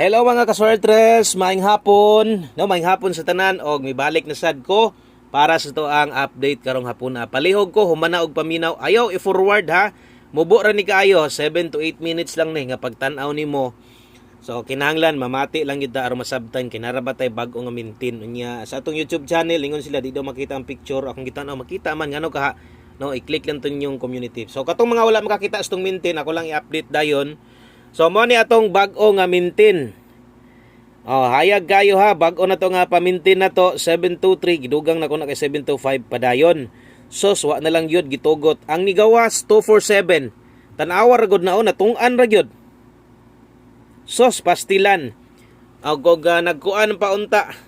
Hello mga kaswertres, maayong hapon. Maayong hapon sa tanan og mibalik na sad ko para sa to ang update karong hapon. Palihog ko humana og paminaw. Ayaw i-forward ha. Mubo ra ni kaayo 7 to 8 minutes lang ni nga pagtan-aw nimo. So kinahanglan mamati lang gyud ta aron masabtan kinarabatay bag-o nga maintain unya sa atong YouTube channel ingon sila di daw makita ang picture akong gitan-aw makita man ngano ka no i-click lang ton yung community. So katong mga wala makakita sa tong maintain ako lang i-update dayon. So mo ni atong bag-o nga maintain. Hayag kayo ha, bag-o na to nga pamintin na to 723 gidugang na ko na kay 725 padayon. Sos wa na lang yun gitugot. Ang nigawas 247. Tan-awar gud na natung-an ra gyud. Sos pastilan. Kog nagkuan pa unta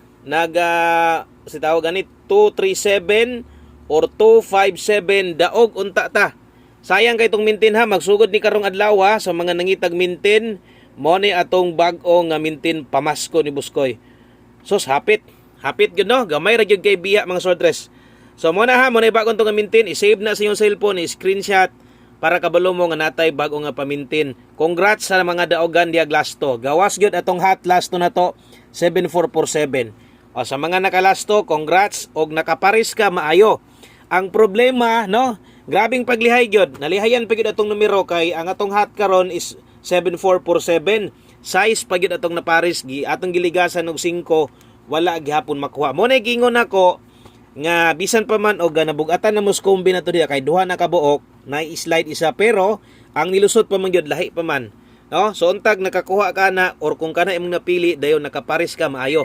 si tawag ganit 237 or 257 daog unta ta. Sayang kay tong mintin ha, magsugod ni karong adlaw ha, sa mga nangitag mintin. Mo ni atong bag-o nga mintin pamasko ni Buskoy. Sos hapit gyud no, gamay ra gyud kay biya mga sordres. So mo na ha, mo na bag-o nga mintin, i-save na sa iyong cellphone, i-screenshot para kabalo mo nga natay bag-o nga pamintin. Congrats sa mga daogan diag lasto. Gawas gyud atong hot lasto na to 7447. Sa mga nakalasto, congrats og nakaparis ka maayo. Ang problema no, grabing paglihay gyud. Nalihayan pa gyud atong numero kay ang atong hot karon is 7447. Size pa gyud atong naparis gi atong giligasan og 5 wala gihapon makuha. Mo na gingon nako nga bisan pa man og nabugatan na muskombi na to diha kay duha na kabuok na i-slide isa pero ang nilusot pa man gyud lahi pa man. No? So untag nakakuha ka na or kung kana imong napili dayon nakaparis ka maayo.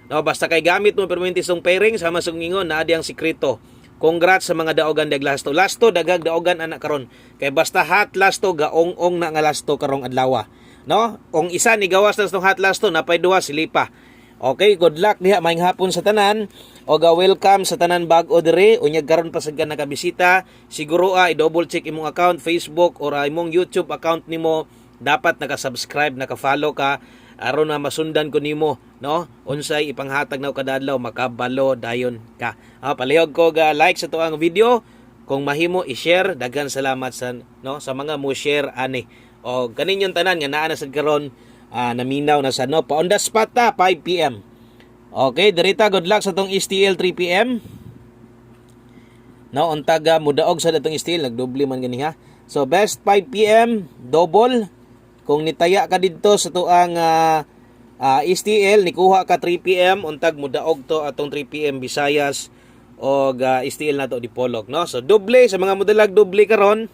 No, basta kay gamit mo permanentong pairing sama sa ngingon na adi ang sikreto. Congrats sa mga daogan dag lasto. Lasto dagag daogan anak karon. Kay basta hot lasto gaong-ong na nga lasto karong adlaw. No? Kung isa ni gawas na hot lasto napay duha silipa. Okay, good luck diha maayong hapon sa tanan. O welcome sa tanan bag-o diri. Unyag karon pa sad ka nakabisita. Siguro i-double check imong account Facebook or imong YouTube account nimo. Dapat naka-subscribe, naka-follow ka aron na masundan ko nimo, no? Unsay ipanghatag na kada adlaw makabalo dayon ka. Palihog ko ga like sa tuang video. Kung mahimo i-share, daghan salamat sa sa mga mo share ani. O kaninyon tanan nga naa na sad karon naminaw na sa pa on the spot 5 PM. Okay, dirita good luck sa tong STL 3 PM. No, untag mudaog sa datong STL nagdoble man gani ha. So best 5 PM double. Kung nitaya ka dito sa tuang STL, nikuha ka 3 PM, untag mudaog to atong 3 PM Visayas o STL na to Dipolog, no? So doble sa mga modelag doble karon.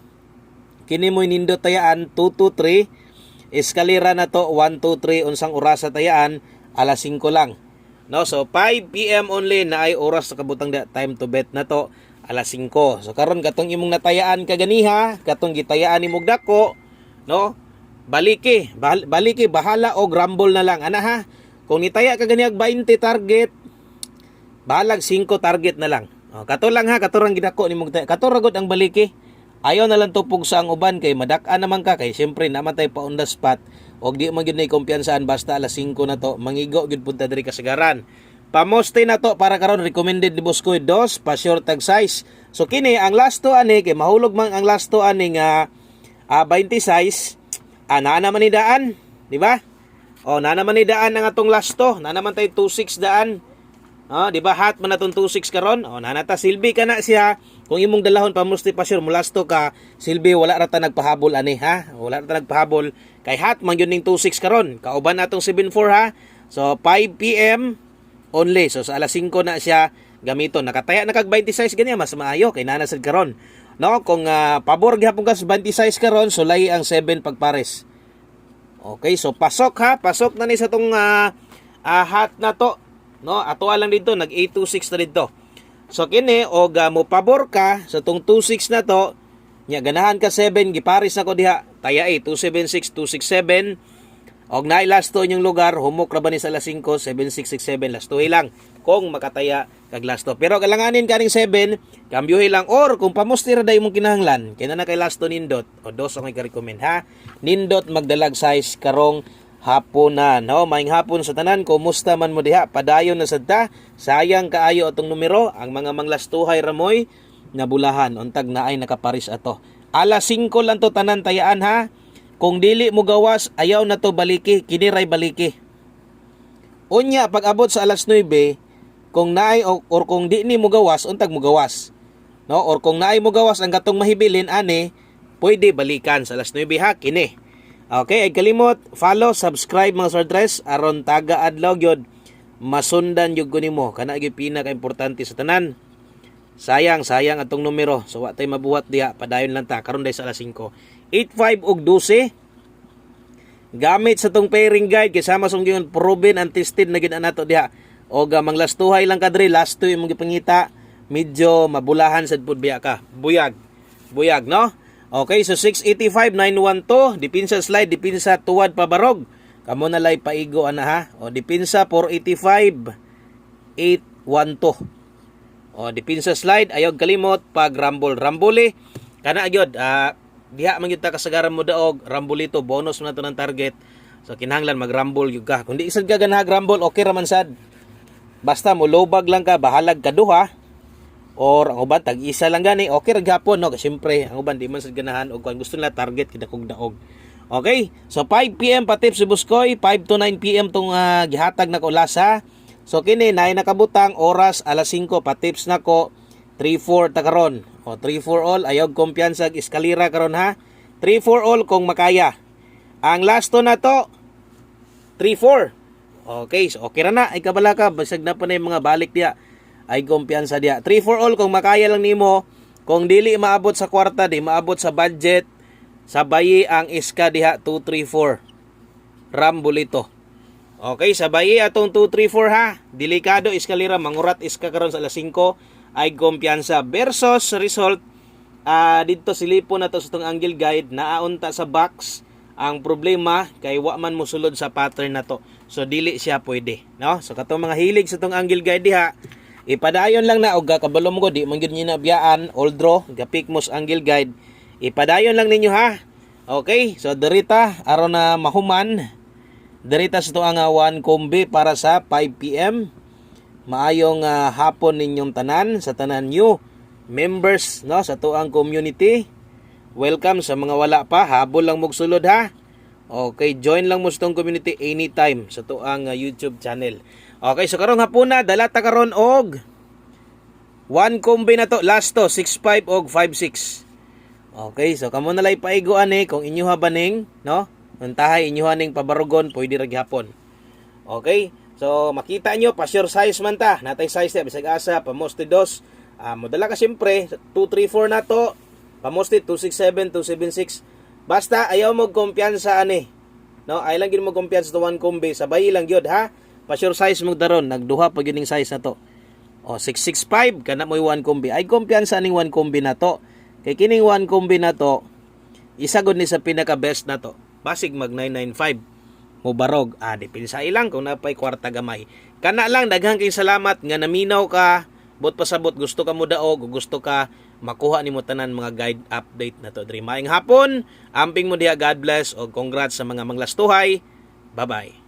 Kini mo nindot tayaan 223, eskalera na to 123 unsang oras sa tayaan alas 5 lang. No? So 5 PM only na ay oras sa kabutang time to bet na to alas 5. So karon katong imong natayaan kaganiha, katong gitayaan nimog dako, no? Baliki bahala og rumble na lang ana ha. Kung nitaya ka ganiyag 20 target, bahalag 5 target na lang. Kato lang ha, kato rang gidako nimong taya. Kato ra gud ang baliki. Ayaw na lang tupog sa ang uban kay madak-an naman ka kay syempre naman tay pa on the spot og di man gyud nay kumpiyansaan basta alas 5 na to mangigo gyud punta diri kasagaran. Pamoste na to para karon recommended ni Buskoy 2 pa short tag size. So kini ang lasto ani kay mahulog man ang lasto ani nga 20 size. Na naman ni daan, di ba? Na naman ni daan ang atong lasto, na naman tay 26 daan. Di ba hot man atong 26 karon? Na nata silbi ka na siya. Kung imong dalahon pa musti pa sure mulasto ka, silbi wala ra ta nagpahabol ani ha. Wala ra ta nagpahabol kay hot man gyud ning 26 karon. Kauban atong 74 ha. So 5 PM only. So sa alas 5 na siya gamiton. Nakataya na kag 26 ganiya mas maayo kay nanasad karon. No, kung pabor gyapon ka sa 26 karon, so lahi ang 7 pagpares. Okay, so pasok ha, pasok na ni sa tong hot na to. No, ato lang dito nag 826 na dito. So kini og mo pabor ka sa tong 26 na to, nya ganahan ka 7 gipares nako diha. Taya 276 267. Og naay lasto inyong lugar, humok ra ba ni sa alas 5 7667 lasto lang kung makataya kag lasto. Pero kalanganin kaning 7, kambyuhi lang or kung pamusti ra day mong kinahanglan, kay na kay lasto nindot o dos ang i-recommend ha. Nindot magdalag size karong hapunan. No, maayong hapon sa tanan. Kumusta man mo diha? Padayon na sad ta. Sayang kaayo atong numero, ang mga manglastuhay ramoy nabulahan untag naay nakaparis ato. Alas 5 lang to tanan tayaan ha. kung dili mo gawas ayaw na to baliki, kiniray baliki. Unya pag abot sa alas 9, kung naay or kung di ni mo gawas, untag mo gawas. No, or kung naay mo gawas ang gatong mahibilin ani, pwede balikan sa alas 9 ha kini. Okay, ay kalimot follow, subscribe mga sordres aron taga adlaw gyud masundan jud ko nimo kana gyud pinaka importante sa tanan. Sayang atong numero. So wa tay mabuhat diha, padayon lang ta karon day sa alas 5. 85 ug 12. Gamit sa tong pairing guide kasama sa gyud proven and tested na gid nato diha. O manglastuhay lang kadre, last 2 imong gipangita, medyo mabulahan sad pud biya ka. Buyag no? Okay, so 685 912 dipinsa slide, dipinsa tuwad pabarog. Kamo na lay paigo ana ha. O dipinsa 485 812. O dipinsa slide, ayog kalimot pag rambole kana gyud diha man gyud ta kasagaran mo daog rambolito, bonus man nato ng target. So kinahanglan mag-rumble gyud ka. Kung di isad ka ganha rumble, okay ra man sad. Basta mo lobag lang ka, bahalag ka duha or ang uban tag isa lang gani, okay ra gyapon no. Kasi syempre ang uban di man sad ganahan og kung gusto nila target kita kog daog. Okay? So 5 PM pa tips si Buskoy, 5 to 9 PM tong gihatag na ko lasa. So kini nay nakabutang oras alas 5 pa tips nako 3-4 ta karon. O 3-4 all ayog kumpiyansa eskalera karon ha. 3-4 all kung makaya. Ang last to na to 3-4. Okay, so okay ra na ay kabala ka basag na pa na yung mga balik diya. Ay kumpiyansa diya. 3-4 all kung makaya lang nimo. Kung dili maabot sa kwarta, di maabot sa budget, sabayi ang iska diha 2-3-4. Rambolito. Okay, sabayi atong 2-3-4 ha. Delikado eskalera, mangurat iska karon sa alas 5 ay kumpiyansa versus result dito silipon na to sa tong angle guide naaunta sa box. Ang problema kay wa man mosulod sa pattern na to. So dili siya pwede, no? So katong mga hilig sa tong angle guide diha, ipadayon lang na og kabalo mo ko di man gyud niyo nabiyaan old draw, gapik mos angle guide. Ipadayon lang ninyo ha. Okay? So derita aron na mahuman. Derita sa to ang 1 kombi para sa 5 PM. Maayong hapon ninyong tanan sa tanan new members no sa to ang community. Welcome sa mga wala pa, habol lang mog sulod ha. Okay, join lang mo sa tong community anytime sa to ang YouTube channel. Okay, so karong hapon na dala ta karon og 1 kombi na to, last to 6-5 og 5-6. Okay, so kamo na lay paigo ani kung inyo habaning no. Untahay inyo haning pabarugon pwede ra gyapon. Okay? So makita nyo pa sure size man ta. Natay size ta bisag asa pamoste 2. Modala ka siyempre 234 na to. Pamoste 267, 276. Basta ayaw mo kumpiyansa ani. No, ay lang gid mo kumpiyansa to 1 kombi, sabay lang gyud ha. Pa sure size mo daron, nagduha pa gyud ning size na to. O 665 kana mo 1 kombi. Ay kumpiyansa ning 1 kombi na to. Kay kining 1 kombi na to, isa gud ni sa pinaka best na to. Basig mag 995 mo barog. Depende sa ilang kung napay kwarta gamay. Kana lang daghang kay salamat nga naminaw ka, bot pasabot gusto ka mo daog, gusto ka makuha nimo tanan mga guide update na to. Diri maayong hapon, amping mo diha, God bless og congrats sa mga manglastuhay. Bye-bye.